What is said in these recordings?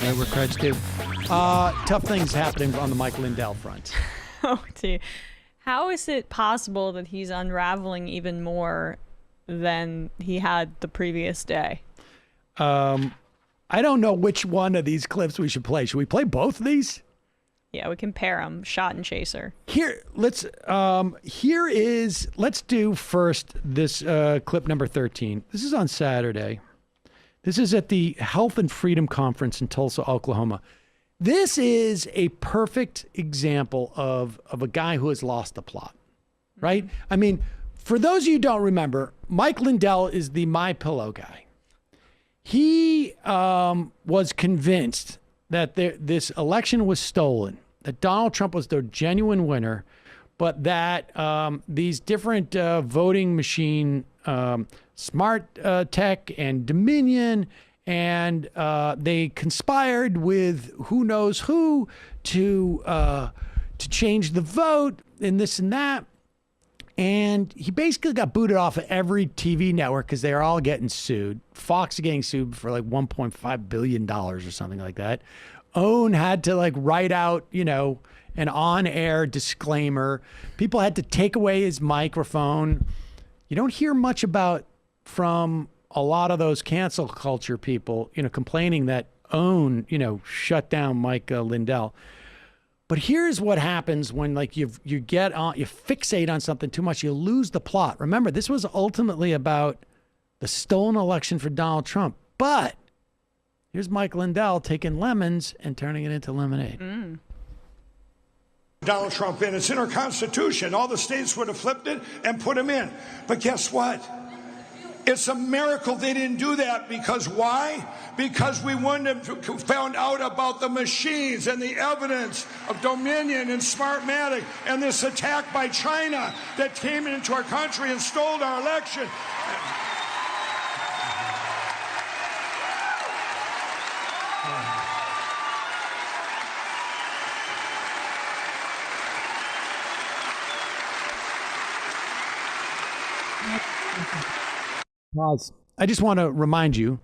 Right, we're creds too. Tough things happening on the Mike Lindell front. Oh, gee. How is it possible that he's unraveling even more than he had the previous day? I don't know which one of these clips we should play. Should we play both of these? Yeah, we can pair them, shot and chaser. Let's do first this clip number 13. This is on Saturday. This is at the Health and Freedom Conference in Tulsa, Oklahoma. This is a perfect example of a guy who has lost the plot, right? I mean, for those of you who don't remember, Mike Lindell is the MyPillow guy. He was convinced that this election was stolen, that Donald Trump was the genuine winner, but that these different voting machine, smart tech and Dominion, and they conspired with who knows who to change the vote and this and that. And he basically got booted off of every TV network because they are all getting sued. Fox is getting sued for like $1.5 billion or something like that. OWN had to like write out, an on-air disclaimer. People had to take away his microphone. You don't hear much from a lot of those cancel culture people, complaining that OWN, shut down Mike Lindell. But here's what happens when you fixate on something too much, you lose the plot. Remember, this was ultimately about the stolen election for Donald Trump. But here's Mike Lindell taking lemons and turning it into lemonade. Donald Trump in. It's in our Constitution. All the states would have flipped it and put him in. But guess what? It's a miracle they didn't do that. Because why? Because we wouldn't have found out about the machines and the evidence of Dominion and Smartmatic and this attack by China that came into our country and stole our election. Pause. I just want to remind you,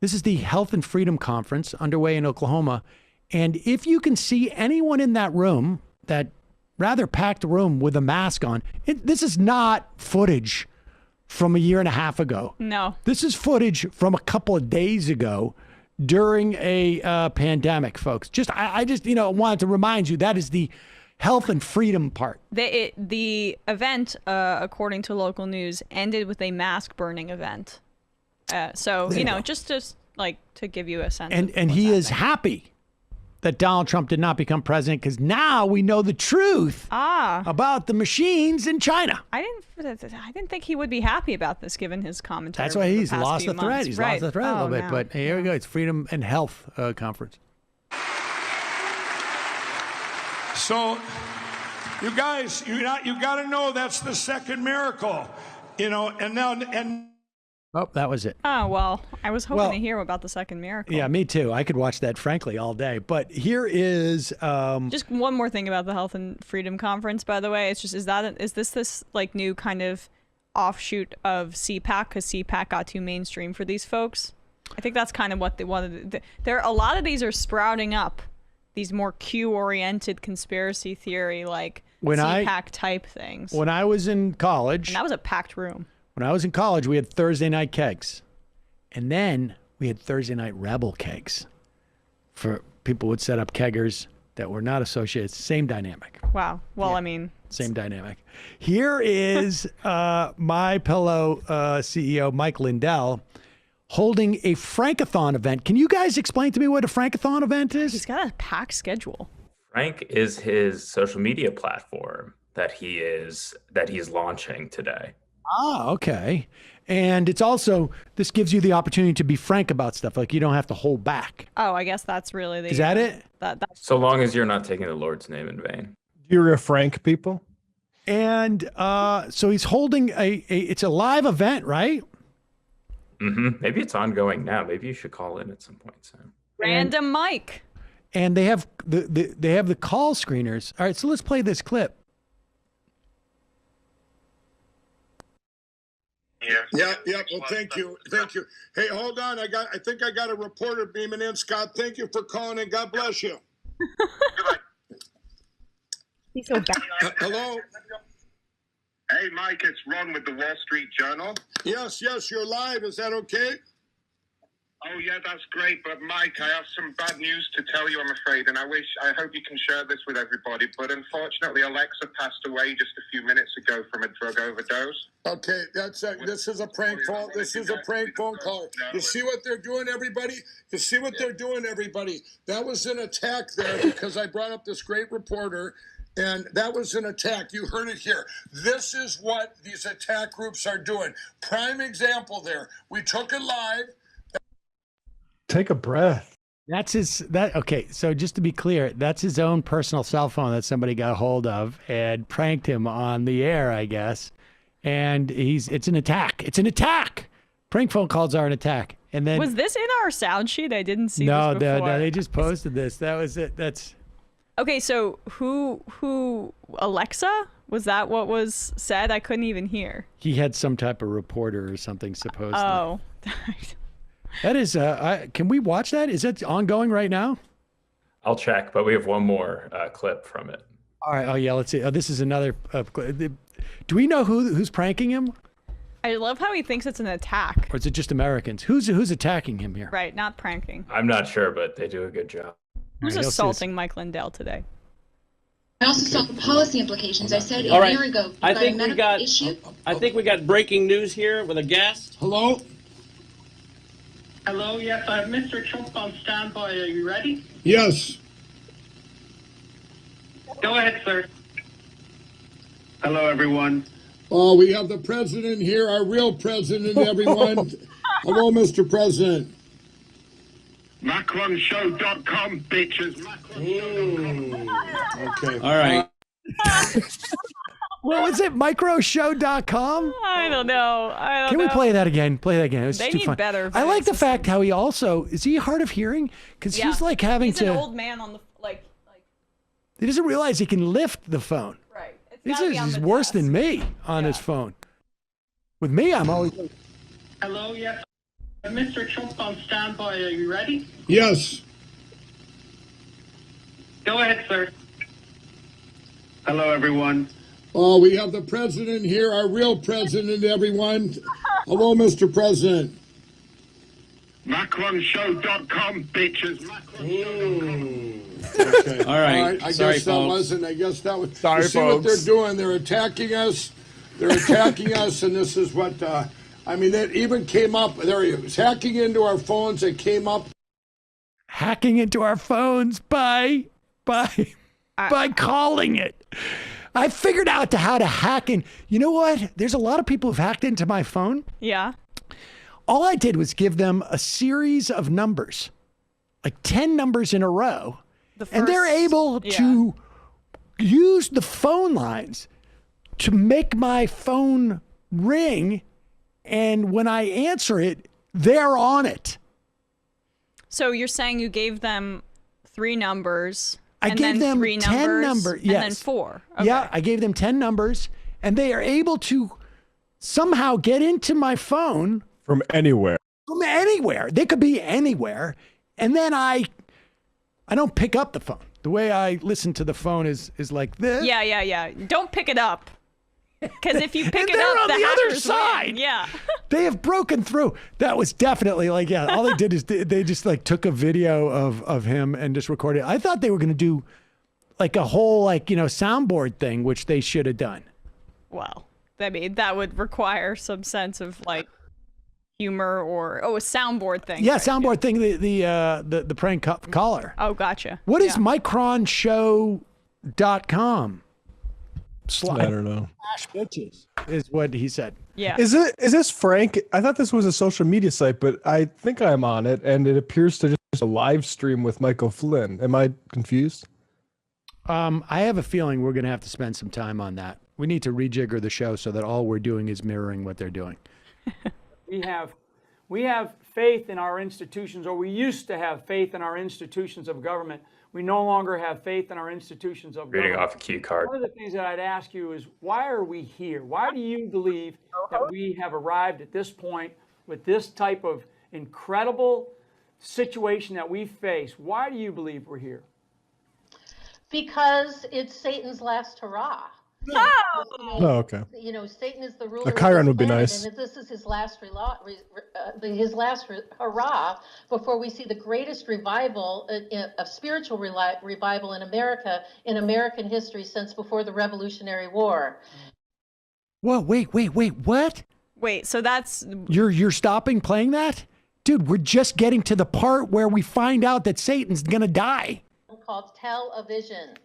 this is the Health and Freedom Conference underway in Oklahoma. And if you can see anyone in that room, that rather packed room with a mask on, this is not footage from a year and a half ago. No. This is footage from a couple of days ago during a pandemic, folks. I just wanted to remind you that is the health and freedom part. The event, according to local news, ended with a mask burning event. Just like to give you a sense. And he is happy that Donald Trump did not become president because now we know the truth about the machines in China. I didn't think he would be happy about this, given his commentary. That's why he's lost the thread. Months. He's lost the thread a little bit. No. But here we go. It's Freedom and Health Conference. So, you guys, you got to know that's the second miracle, and Oh, that was it. Oh, well, I was hoping to hear about the second miracle. Yeah, me too. I could watch that, frankly, all day. But here is... just one more thing about the Health and Freedom Conference, by the way. It's just, is this like new kind of offshoot of CPAC, because CPAC got too mainstream for these folks? I think that's kind of what they wanted. A lot of these are sprouting up, these more Q-oriented conspiracy theory, like CPAC type things. When I was in college... And that was a packed room. When I was in college, we had Thursday night kegs. And then we had Thursday night rebel kegs. For people would set up keggers that were not associated. Same dynamic. Wow. Well, yeah. Same dynamic. Here is MyPillow CEO Mike Lindell holding a Frankathon event. Can you guys explain to me what a Frankathon event is? He's got a packed schedule. Frank is his social media platform that he's launching today. Okay. And it's also, this gives you the opportunity to be frank about stuff. Like you don't have to hold back. Oh, I guess that's really the... Is that it? That's so long as you're not taking the Lord's name in vain. You're a frank people? And so he's holding it's a live event, right? Mm-hmm. Maybe it's ongoing now. Maybe you should call in at some point soon. Random Mike. And they have the call screeners. All right, so let's play this clip. here. Yeah, yeah. Well, thank you. Thank you. Hey, hold on. I think I got a reporter beaming in. Scott, thank you for calling in. God bless you. Goodbye. He's so bad. Hello? Hey, Mike, it's Ron with the Wall Street Journal. Yes, you're live. Is that okay? Oh, yeah, that's great. But, Mike, I have some bad news to tell you, I'm afraid, and I hope you can share this with everybody. But unfortunately, Alexa passed away just a few minutes ago from a drug overdose. Okay, this is a prank phone. This is a prank phone call. You see what they're doing, everybody? You see what they're doing, everybody? That was an attack there because I brought up this great reporter, and that was an attack. You heard it here. This is what these attack groups are doing. Prime example there. We took it live. Take a breath. Okay, so just to be clear, that's his own personal cell phone that somebody got a hold of and pranked him on the air, I guess. And it's an attack. It's an attack. Prank phone calls are an attack. And then Was this in our sound sheet? I didn't see no, this before. no, they just posted this. That was it. That's Okay, so who Alexa? Was that what was said? I couldn't even hear. he had some type of reporter or something supposedly. Oh. That is can we watch that? Is that ongoing right now? I'll check, but we have one more clip from it. All right. Oh yeah, let's see. Oh, this is another do we know who's pranking him? I love how he thinks it's an attack. Or is it just Americans? Who's attacking him here? Right, not pranking. I'm not sure, but they do a good job. Who's All right, assaulting Mike Lindell today? I also saw the policy implications. I said All a right. year ago. I about a think we medical got. issue. I think we got breaking news here with a guest. Hello? Hello, yes, I have Mr. Trump on standby. Are you ready? Yes. Go ahead, sir. Hello, everyone. Oh, we have the president here, our real president, everyone. Hello, Mr. President. MacronShow.com, bitches. MacronShow.com. Okay. All right. What was it? Microshow.com? I don't know. Can we play that again? Play that again. It was They too need fun. better I like the voice fact how he also is he hard of hearing? Because he's like having He's to. an old man on the He doesn't realize he can lift the phone. right. It's This gotta be on is the worse desk. than me on his phone. With me, I'm always. Hello, yes. I have Mr. Trump on standby. Are you ready? Yes. Go ahead, sir. Hello, everyone. Oh, we have the president here, our real president, everyone. Hello, Mr. President. MacronShow.com, bitches. MacronShow.com. Okay. All right. I Sorry, guess that folks. wasn't. I guess that was. Sorry, you see what folks. they're doing? They're attacking us. They're attacking us, and this is what. I mean, it even came up. There he was hacking into our phones. It came up. Hacking into our phones by calling it. I figured out how to hack in. You know what? There's a lot of people who've hacked into my phone. Yeah. All I did was give them a series of numbers, like 10 numbers in a row. And they're able to use the phone lines to make my phone ring. And when I answer it, they're on it. So you're saying you gave them 3 numbers. I gave them 3 10 numbers, numbers. And then Yes. 4. Okay. Yeah, I gave them 10 numbers, and they are able to somehow get into my phone From anywhere. from anywhere. They could be anywhere. And then I don't pick up the phone. The way I listen to the phone is like this. Yeah. Don't pick it up. Because if you pick And it they're up, on the the other hackers side. win. Yeah. They have broken through. That was definitely like, yeah, all they did is they just like took a video of him and just recorded it. I thought they were going to do like a whole soundboard thing, which they should have done. Well, I mean, that would require some sense of like humor or a soundboard thing. Yeah, right? soundboard thing, the prank caller. Oh, gotcha. What is Oh, micronshow.com? I don't know. Slash bitches is what he said. Yeah. Is this Frank? I thought this was a social media site, but I think I'm on it, and it appears to just a live stream with Michael Flynn. Am I confused? I have a feeling we're going to have to spend some time on that. We need to rejigger the show so that all we're doing is mirroring what they're doing. We have faith in our institutions, or we used to have faith in our institutions of government. We no longer have faith in our institutions of Reading government. off a cue card. One of the things that I'd ask you is, why are we here? Why do you believe that we have arrived at this point with this type of incredible situation that we face? Why do you believe we're here? Because it's Satan's last hurrah. Oh, okay. You know, Satan is the ruler. A Chiron of would be planet, nice. And this is his last hurrah before we see the greatest revival of spiritual revival in America, in American history since before the Revolutionary War. Whoa, wait, what? Wait, so that's You're stopping playing that? Dude, we're just getting to the part where we find out that Satan's gonna die. Called television.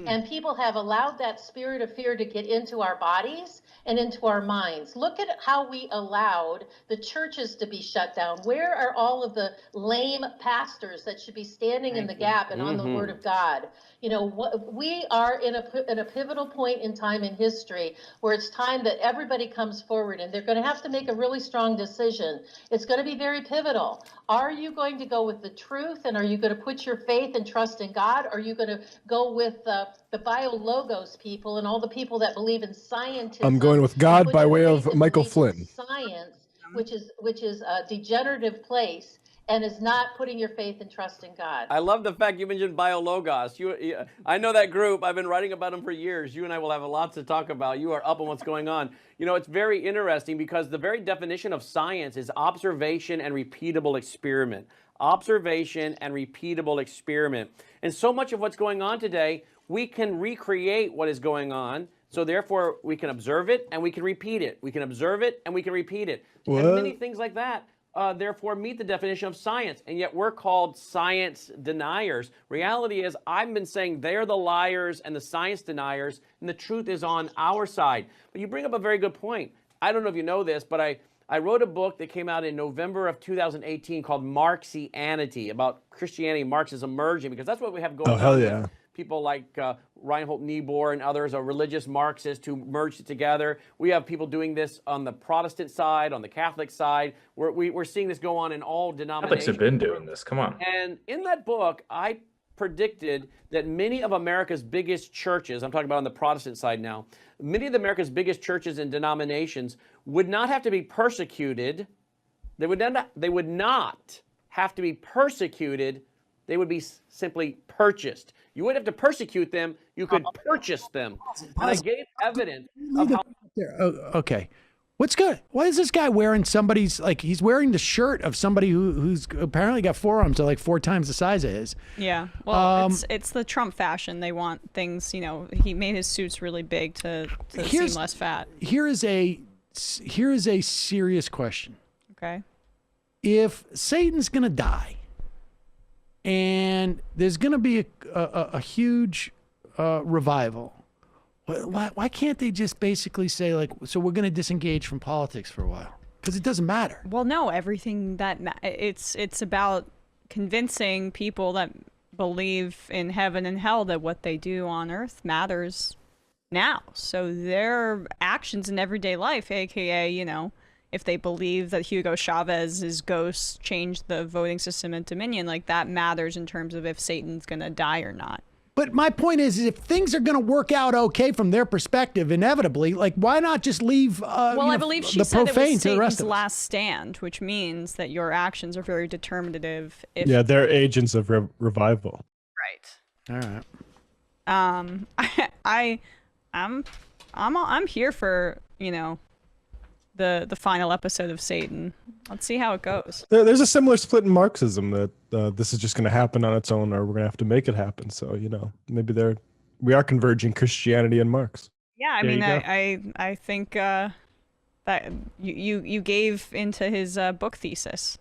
And people have allowed that spirit of fear to get into our bodies and into our minds. Look at how we allowed the churches to be shut down. Where are all of the lame pastors that should be standing in the gap and on the word of God? You know, we are in a pivotal point in time in history where it's time that everybody comes forward, and they're going to have to make a really strong decision. It's going to be very pivotal. Are you going to go with the truth, and are you going to put your faith and trust in God? Or are you going to go with the biologos people and all the people that believe in scientism? I'm going with God by way of Michael Flynn. Science, which is a degenerative place, and is not putting your faith and trust in God. I love the fact you mentioned biologos. I know that group. I've been writing about them for years. You and I will have a lot to talk about. You are up on what's going on. You know, it's very interesting because the very definition of science is observation and repeatable experiment. Observation and repeatable experiment. And so much of what's going on today, we can recreate what is going on. So therefore, we can observe it and we can repeat it. We can observe it and we can repeat it. What? And many things like that. Therefore meet the definition of science, and yet we're called science deniers. Reality is, I've been saying they're the liars and the science deniers, and the truth is on our side. But you bring up a very good point. I don't know if you know this, but I wrote a book that came out in November of 2018 called Marxianity, about Christianity, Marxism merging, because that's what we have going on. Oh, hell yeah. People like Reinhold Niebuhr and others are religious Marxists who merged it together. We have people doing this on the Protestant side, on the Catholic side. We're seeing this go on in all denominations. Catholics have been doing this. Come on. And in that book, I predicted that many of America's biggest churches, I'm talking about on the Protestant side now, many of America's biggest churches and denominations would not have to be persecuted. They would not have to be persecuted. They would be simply purchased. You wouldn't have to persecute them. You could purchase them. And I gave evidence of how... Okay. What's good? Why is this guy wearing somebody's, like, he's wearing the shirt of somebody who's apparently got forearms that are like 4 times the size of his. Yeah. Well, it's the Trump fashion. They want things, you know, he made his suits really big to seem less fat. Here is a serious question. Okay. If Satan's going to die, and there's going to be a huge revival, why can't they just basically say, like, so we're going to disengage from politics for a while? Because it doesn't matter. Well, no, everything that it's about convincing people that believe in heaven and hell that what they do on earth matters now. So their actions in everyday life, aka, you know, if they believe that Hugo Chavez's ghost changed the voting system in Dominion, like, that matters in terms of if Satan's going to die or not. But my point is if things are going to work out okay from their perspective, inevitably, like, why not just leave I believe she the said it profane was to the rest Satan's of us? last stand, which means that your actions are very determinative. If Yeah, they're agents of revival. Right. All right. I'm here for, you know, the final episode of Satan. Let's see how it goes. There's a similar split in Marxism that this is just going to happen on its own, or we're going to have to make it happen. So, you know, maybe we are converging Christianity and Marx. Yeah, I mean, I think that you gave into his book thesis.